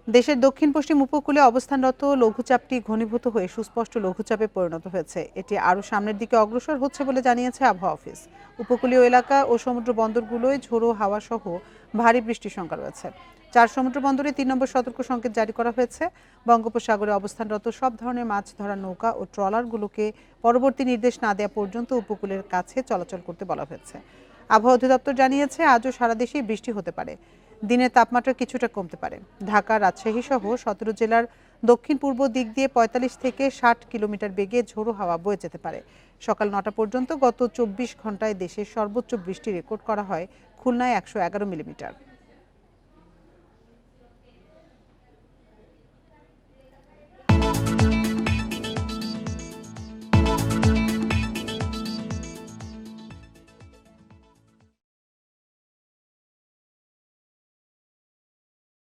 দেশের দক্ষিণ পশ্চিম উপকূলে অবস্থানরত লঘুচাপটি ঘনীভূত হয়ে সুস্পষ্ট লঘুচাপে পরিণত হয়েছে। এটি আরও সামনের দিকে অগ্রসর হচ্ছে বলে জানিয়েছে আবহাওয়া অফিস। উপকূলীয় এলাকা ও সমুদ্র বন্দরগুলোয় ঝোড়ো হাওয়া সহ ভারী বৃষ্টির শঙ্কা রয়েছে। 4 সমুদ্র বন্দরে 3 নম্বর সতর্ক সংকেত জারি করা হয়েছে। বঙ্গোপসাগরে অবস্থানরত সব ধরনের মাছ ধরার নৌকা ও ট্রলারগুলোকে পরবর্তী নির্দেশ না দেওয়া পর্যন্ত উপকূলের কাছে চলাচল করতে বলা হয়েছে। আবহাওয়া অধিদপ্তর জানিয়েছে আজও সারা দেশেই বৃষ্টি হতে পারে। দিনের তাপমাত্রা কিছুটা কমতে পারে। ঢাকা, রাজশাহী সহ 17 জেলার দক্ষিণ পূর্ব দিক দিয়ে 45 থেকে 60 কিলোমিটার বেগে ঝোড়ো হাওয়া বয়ে যেতে পারে। সকাল 9টা পর্যন্ত গত 24 ঘন্টায় দেশের সর্বোচ্চ বৃষ্টি রেকর্ড করা হয় খুলনায় 111 মিলিমিটার।